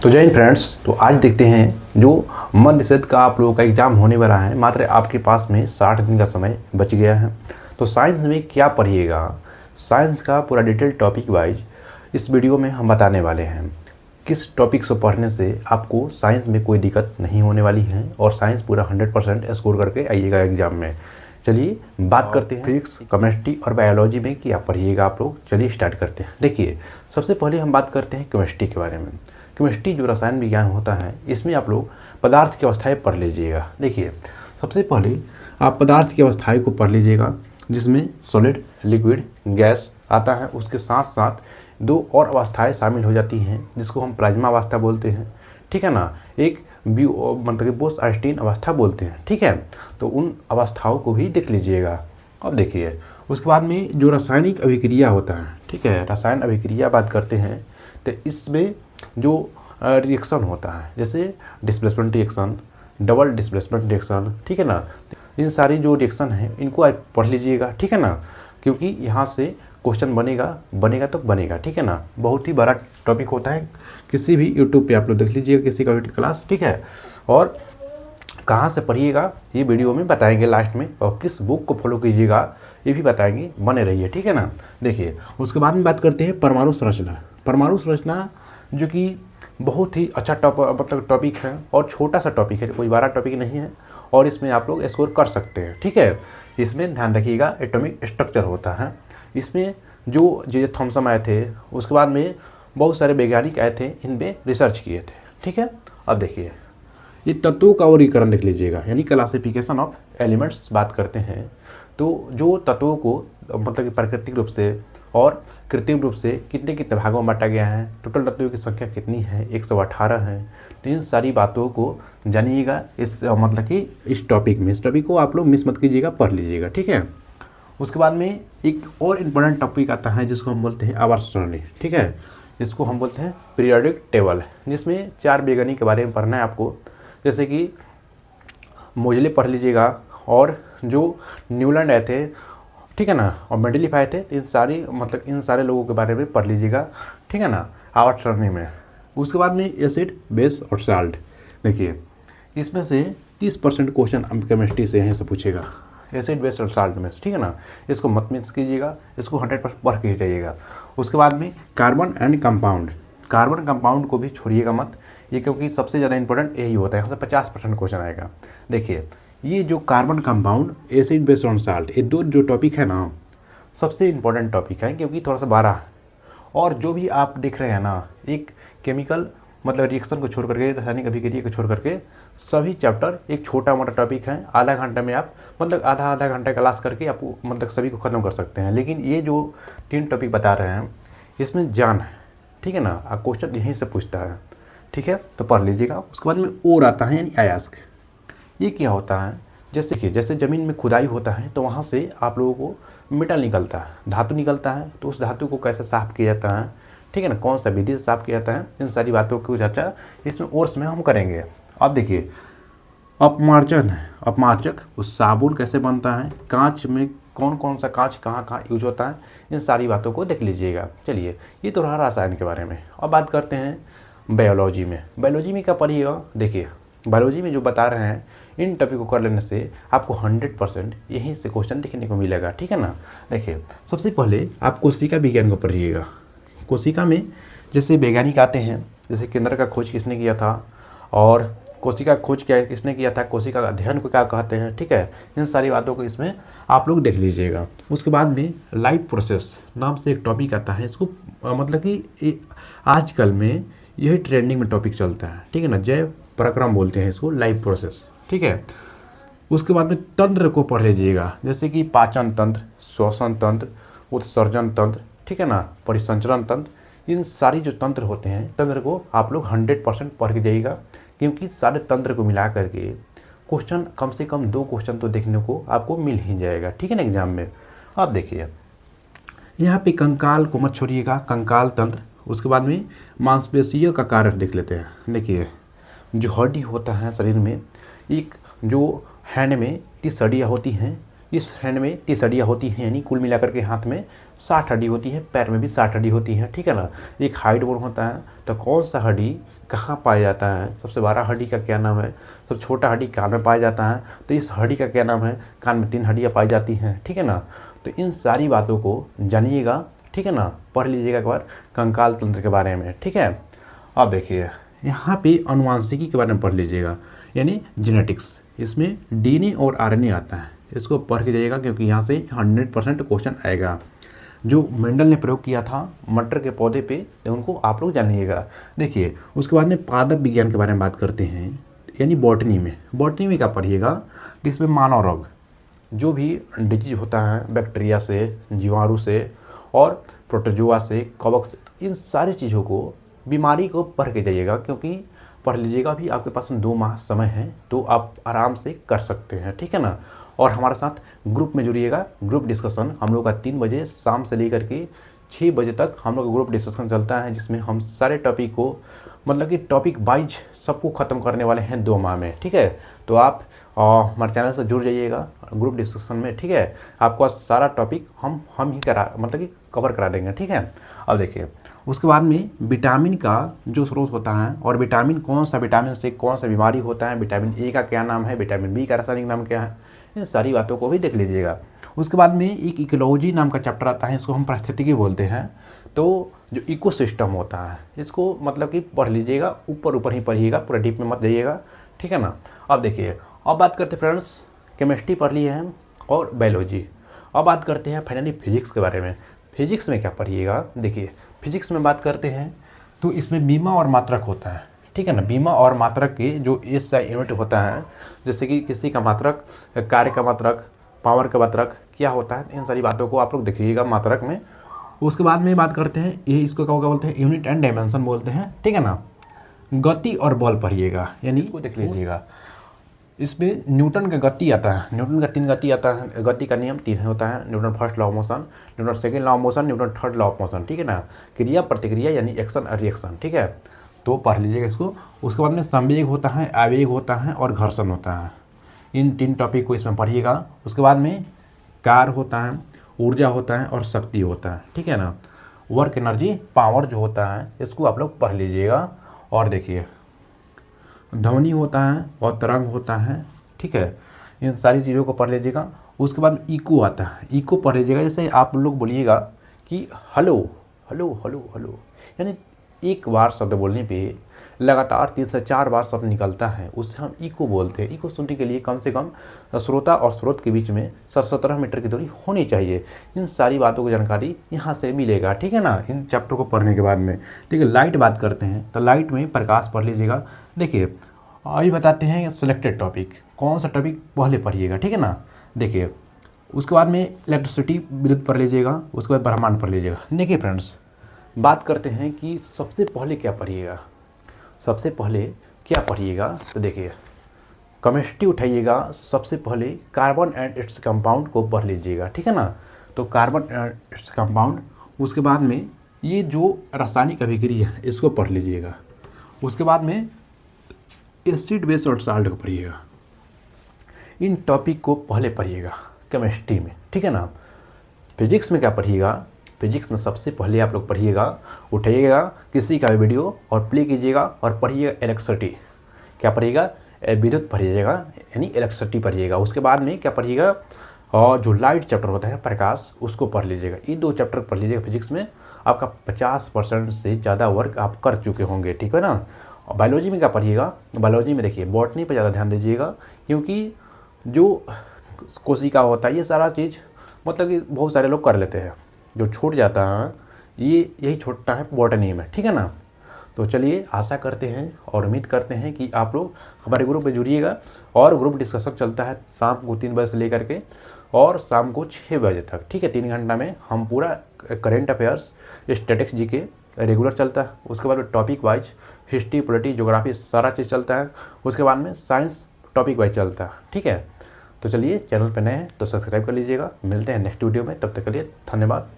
तो जय हिंद फ्रेंड्स। तो आज देखते हैं जो मध्य सत्र का आप लोगों का एग्ज़ाम होने वाला है। मात्र आपके पास में 60 दिन का समय बच गया है। तो साइंस में क्या पढ़िएगा, साइंस का पूरा डिटेल टॉपिक वाइज इस वीडियो में हम बताने वाले हैं। किस टॉपिक से पढ़ने से आपको साइंस में कोई दिक्कत नहीं होने वाली है और साइंस पूरा 100% स्कोर करके आइएगा एग्ज़ाम में। चलिए बात करते हैं फिजिक्स, केमिस्ट्री और बायोलॉजी में क्या पढ़िएगा आप लोग। चलिए स्टार्ट करते हैं। देखिए, सबसे पहले हम बात करते हैं केमिस्ट्री के बारे में। केमिस्ट्री जो रसायन विज्ञान होता है, इसमें आप लोग पदार्थ की अवस्थाएं पढ़ लीजिएगा। देखिए, सबसे पहले आप पदार्थ की अवस्थाएं को पढ़ लीजिएगा, जिसमें सॉलिड, लिक्विड, गैस आता है। उसके साथ साथ दो और अवस्थाएं शामिल हो जाती हैं, जिसको हम प्लाज्मा अवस्था बोलते हैं, ठीक है ना। एक मतलब बोस-आइंस्टीन अवस्था बोलते हैं, ठीक है। तो उन अवस्थाओं को भी देख लीजिएगा। अब देखिए, उसके बाद में जो रासायनिक अभिक्रिया होता है, ठीक है, रसायन अभिक्रिया बात करते हैं। तो इसमें जो रिएक्शन होता है, जैसे displacement reaction, double displacement reaction, ठीक है ना। इन सारी जो रिएक्शन है इनको आप पढ़ लीजिएगा, ठीक है ना, क्योंकि यहाँ से क्वेश्चन बनेगा तो बनेगा, ठीक है ना। बहुत ही बड़ा टॉपिक होता है। किसी भी यूट्यूब पे आप लोग देख लीजिएगा, किसी का भी क्लास, ठीक है। और कहाँ से पढ़िएगा ये वीडियो में बताएंगे लास्ट में, और किस बुक को फॉलो कीजिएगा ये भी बताएंगे। बने रहिए, ठीक है ना। देखिए, उसके बाद में बात करते हैं परमाणु संरचना। परमाणु संरचना जो कि बहुत ही अच्छा टॉपिक है और छोटा सा टॉपिक है, कोई बड़ा टॉपिक नहीं है, और इसमें आप लोग स्कोर कर सकते हैं, ठीक है। इसमें ध्यान रखिएगा, एटॉमिक स्ट्रक्चर होता है। इसमें जो जे थॉमसन आए थे, उसके बाद में बहुत सारे वैज्ञानिक आए थे, इन पे रिसर्च किए थे, ठीक है। अब देखिए, ये तत्वों का वर्गीकरण देख लीजिएगा, यानी क्लासिफिकेशन ऑफ एलिमेंट्स बात करते हैं। तो जो तत्वों को मतलब कि प्राकृतिक रूप से और कृत्रिम रूप से कितने कितने भागों में बांटा गया है, टोटल तत्वों की संख्या कितनी है, 118 है। तो इन सारी बातों को जानिएगा इस मतलब कि इस टॉपिक में। इस टॉपिक को आप लोग मिस मत कीजिएगा, पढ़ लीजिएगा, ठीक है। उसके बाद में एक और इम्पोर्टेंट टॉपिक आता है, जिसको हम बोलते हैं आवर्त सारणी, ठीक है। इसको हम बोलते हैं पीरियोडिक टेबल, जिसमें 4 वैज्ञानिक के बारे में पढ़ना है आपको। जैसे कि मोजले पढ़ लीजिएगा, और जो न्यूलैंड आए थे, ठीक है ना, और मेंडलीफ आए थे। इन सारे लोगों के बारे में पढ़ लीजिएगा, ठीक है ना, आवर्त सारणी में। उसके बाद में एसिड, बेस और साल्ट। देखिए, इसमें से 30% क्वेश्चन केमिस्ट्री से यहीं से पूछेगा, एसिड, बेस और साल्ट में, ठीक है ना। इसको मत मिस कीजिएगा, इसको 100% पढ़ के ही जाइएगा। उसके बाद में carbon and compound. Carbon compound को भी छोड़िएगा मत, ये क्योंकि सबसे ज़्यादा इंपॉर्टेंट यही होता है, यहाँ से 50% क्वेश्चन आएगा। देखिए, ये जो कार्बन कंपाउंड, एसिड, बेस और साल्ट, ये दो जो टॉपिक है ना, सबसे इम्पोर्टेंट टॉपिक है, क्योंकि थोड़ा सा बड़ा है। और जो भी आप देख रहे हैं ना, एक केमिकल मतलब रिएक्शन को छोड़ करके, रासायनिक अभिक्रिया को छोड़ करके सभी चैप्टर एक छोटा मोटा टॉपिक है। आधा घंटे में आप मतलब आधा घंटा क्लास करके आप मतलब सभी को ख़त्म कर सकते हैं। लेकिन ये जो 3 टॉपिक बता रहे हैं, इसमें जान है, ठीक है ना। क्वेश्चन यहीं से पूछता है, ठीक है, तो पढ़ लीजिएगा। उसके बाद में और आता है, यानी अयस्क। ये क्या होता है, जैसे ज़मीन में खुदाई होता है, तो वहाँ से आप लोगों को मेटल निकलता है, धातु निकलता है। तो उस धातु को कैसे साफ़ किया जाता है, ठीक है ना, कौन सा विधि से साफ़ किया जाता है, इन सारी बातों की चर्चा इसमें कोर्स में हम करेंगे। अब देखिए, अपमार्जन है, अपमार्जक, उस साबुन कैसे बनता है, कांच में कौन कौन सा कांच कहाँ कहाँ यूज होता है, इन सारी बातों को देख लीजिएगा। चलिए, ये तो रहा रसायन के बारे में। अब बात करते हैं बायोलॉजी में। बायोलॉजी में क्या पढ़िएगा। देखिए, बायोलॉजी में जो बता रहे हैं, इन टॉपिक को कर लेने से आपको 100% यहीं से क्वेश्चन देखने को मिलेगा, ठीक है ना। देखिए, सबसे पहले आप कोशिका विज्ञान को पढ़िएगा। कोशिका में जैसे वैज्ञानिक आते हैं, जैसे केंद्र का खोज किसने किया था, और कोशिका खोज क्या किसने किया था, कोशिका का अध्ययन को क्या कहते हैं, ठीक है। इन सारी बातों को इसमें आप लोग देख लीजिएगा। उसके बाद में लाइफ प्रोसेस नाम से एक टॉपिक आता है। इसको मतलब कि आजकल में यही ट्रेंडिंग में टॉपिक चलता है, ठीक है ना। जैव प्रक्रम बोलते हैं इसको, लाइफ प्रोसेस, ठीक है। उसके बाद में तंत्र को पढ़ लीजिएगा, जैसे कि पाचन तंत्र, श्वसन तंत्र, उत्सर्जन तंत्र, ठीक है ना, परिसंचरण तंत्र। इन सारी जो तंत्र होते हैं, तंत्र को आप लोग 100% पढ़ के जाइएगा, क्योंकि सारे तंत्र को मिला करके क्वेश्चन कम से कम 2 क्वेश्चन तो देखने को आपको मिल ही जाएगा, ठीक है ना, एग्जाम में। अब देखिए, यहाँ पे कंकाल को मत छोड़िएगा, कंकाल तंत्र। उसके बाद में मांसपेशियों का कार्य देख लेते हैं। देखिए, जो हड्डी होता है शरीर में, एक जो हैंड में 30 हड्डियाँ होती हैं, इस हैंड में 30 हड्डियाँ होती हैं, यानी कुल मिलाकर के हाथ में 60 हड्डी होती है, पैर में भी 60 हड्डी होती है, ठीक है ना। एक हाइट बोन होता है, तो कौन सा हड्डी कहाँ पाया जाता है, सबसे बड़ा हड्डी का क्या नाम है, सबसे छोटा हड्डी कान में पाया जाता है, तो इस हड्डी का क्या नाम है, कान में 3 हड्डियाँ पाई जाती हैं, ठीक है ना। तो इन सारी बातों को जानिएगा, ठीक है ना, पढ़ लीजिएगा एक बार कंकाल तंत्र के बारे में, ठीक है। अब देखिए यहाँ पे अनुवांशिकी के बारे में पढ़ लीजिएगा, यानी जेनेटिक्स। इसमें डीएनए और आरएनए आता है, इसको पढ़ के जाइएगा क्योंकि यहाँ से 100% क्वेश्चन आएगा। जो मेंडल ने प्रयोग किया था मटर के पौधे पे, तो उनको आप लोग जानिएगा। देखिए उसके बाद में पादप विज्ञान के बारे में बात करते हैं, यानी बॉटनी में क्या पढ़िएगा कि इसमें मानव रोग, जो भी डिजीज होता है बैक्टीरिया से, जीवाणु से और प्रोटोजोआ से, कवक से, इन सारी चीज़ों को, बीमारी को पढ़ के जाइएगा, क्योंकि पढ़ लीजिएगा। अभी आपके पास 2 माह समय है तो आप आराम से कर सकते हैं, ठीक है ना। और हमारे साथ ग्रुप में जुड़िएगा, ग्रुप डिस्कशन हम लोग का 3 बजे शाम से लेकर के 6 बजे तक हम लोग का ग्रुप डिस्कशन चलता है, जिसमें हम सारे टॉपिक को, मतलब कि टॉपिक वाइज सबको ख़त्म करने वाले हैं 2 माह में, ठीक है। तो आप हमारे चैनल से जुड़ जाइएगा ग्रुप डिस्कशन में, ठीक है। आपको सारा टॉपिक हम ही मतलब कि कवर करा देंगे, ठीक है। अब देखिए उसके बाद में विटामिन का जो स्रोत होता है, और विटामिन कौन सा, विटामिन से कौन सा बीमारी होता है, विटामिन ए का क्या नाम है, विटामिन बी का रासायनिक नाम क्या है, इन सारी बातों को भी देख लीजिएगा। उसके बाद में एक इकोलॉजी नाम का चैप्टर आता है, इसको हम पारिस्थितिकी बोलते हैं। तो जो इकोसिस्टम होता है, इसको मतलब कि पढ़ लीजिएगा, ऊपर ही पढ़िएगा, पूरा डीप में मत जाइएगा, ठीक है ना। अब देखिए अब बात करते हैं फ्रेंड्स, केमिस्ट्री पढ़ लिए हैं और बायोलॉजी। अब बात करते हैं फाइनली फिजिक्स के बारे में। फिजिक्स में क्या पढ़िएगा, देखिए फिजिक्स में बात करते हैं तो इसमें बीमा और मात्रक होता है, ठीक है ना। बीमा और मात्रक के जो एसआई यूनिट होता है, जैसे कि किसी का मात्रक, कार्य का मात्रक, पावर का मात्रक क्या होता है, इन सारी बातों को आप लोग देखिएगा मात्रक में। उसके बाद में बात करते हैं, ये इसको क्या बोलते हैं, यूनिट एंड डायमेंशन बोलते हैं, ठीक है ना। गति और बल पढ़िएगा, यानी इसको देख लीजिएगा। इसमें न्यूटन का गति आता है, न्यूटन का 3 गति आता है, गति का नियम 3 होता है, Newton first law of motion, Newton second law of motion, Newton third law of motion, ठीक है ना। क्रिया प्रतिक्रिया यानी एक्शन और रिएक्शन, ठीक है। तो पढ़ लीजिएगा इसको। उसके बाद में संवेग होता है, आवेग होता है और घर्षण होता है, इन 3 टॉपिक को इसमें पढ़िएगा। उसके बाद में कार्य होता है, ऊर्जा होता है और शक्ति होता है, ठीक है ना। वर्क एनर्जी, पावर जो होता है, इसको आप लोग पढ़ लीजिएगा। और देखिए ध्वनि होता है और तरंग होता है, ठीक है, इन सारी चीज़ों को पढ़ लीजिएगा। उसके बाद इको आता है, इको पढ़ लीजिएगा। जैसे आप लोग बोलिएगा कि हेलो हेलो हेलो हेलो, यानी एक बार शब्द बोलने पे लगातार 3 से 4 बार शब्द निकलता है, उसे हम इको बोलते हैं। इको सुनने के लिए कम से कम श्रोता और स्रोत के बीच में 17 मीटर की दूरी होनी चाहिए। इन सारी बातों की जानकारी यहाँ से मिलेगा, ठीक है ना, इन चैप्टर को पढ़ने के बाद में। ठीक है, लाइट बात करते हैं तो लाइट में प्रकाश पढ़ लीजिएगा। देखिए अभी बताते हैं सिलेक्टेड टॉपिक, कौन सा टॉपिक पहले पढ़िएगा, ठीक है ना। देखिए उसके बाद में इलेक्ट्रिसिटी, विद्युत पढ़ लीजिएगा। उसके बाद ब्रह्मांड पढ़ लीजिएगा। देखिए फ्रेंड्स, बात करते हैं कि सबसे पहले क्या पढ़िएगा, सबसे पहले क्या पढ़िएगा, तो देखिए केमिस्ट्री उठाइएगा। सबसे पहले कार्बन एंड इट्स कंपाउंड को पढ़ लीजिएगा, ठीक है ना। तो कार्बन एंड इट्स कंपाउंड, उसके बाद में ये जो रासायनिक अभिक्रिया है इसको पढ़ लीजिएगा। उसके बाद में एसिड बेस और साल्ट को पढ़िएगा। इन टॉपिक को पहले पढ़िएगा केमिस्ट्री में, ठीक है ना। फिजिक्स में क्या पढ़िएगा, फिजिक्स में सबसे पहले आप लोग पढ़िएगा, उठाइएगा किसी का वीडियो और प्ले कीजिएगा और पढ़िएगा इलेक्ट्रिसिटी। क्या पढ़िएगा, विद्युत पढ़िएगा, यानी इलेक्ट्रिसिटी पढ़िएगा। उसके बाद में क्या पढ़िएगा, और जो लाइट चैप्टर होता है प्रकाश, उसको पढ़ लीजिएगा। ये 2 चैप्टर पढ़ लीजिएगा फिजिक्स में, आपका 50% से ज़्यादा वर्क आप कर चुके होंगे, ठीक है ना। और बायोलॉजी में क्या पढ़िएगा, बायोलॉजी में देखिए बॉटनी पर ज़्यादा ध्यान दीजिएगा, क्योंकि जो कोशिका होता है ये सारा चीज़ मतलब कि बहुत सारे लोग कर लेते हैं, जो छूट जाता है यही छूटता है बॉटनी में, ठीक है ना। तो चलिए आशा करते हैं और उम्मीद करते हैं कि आप लोग हमारे ग्रुप में जुड़िएगा। और ग्रुप डिस्कशन चलता है शाम को 3 बजे से लेकर के और शाम को 6 बजे तक, ठीक है। 3 घंटा में हम पूरा current affairs, statics, GK regular चलता है। उसके बाद में topic wise history, polity, geography सारा चीज़ चलता है। उसके बाद में साइंस टॉपिक वाइज चलता है, ठीक है। तो चलिए चैनल पर नए हैं तो सब्सक्राइब कर लीजिएगा। मिलते हैं नेक्स्ट वीडियो में, तब तक के लिए धन्यवाद।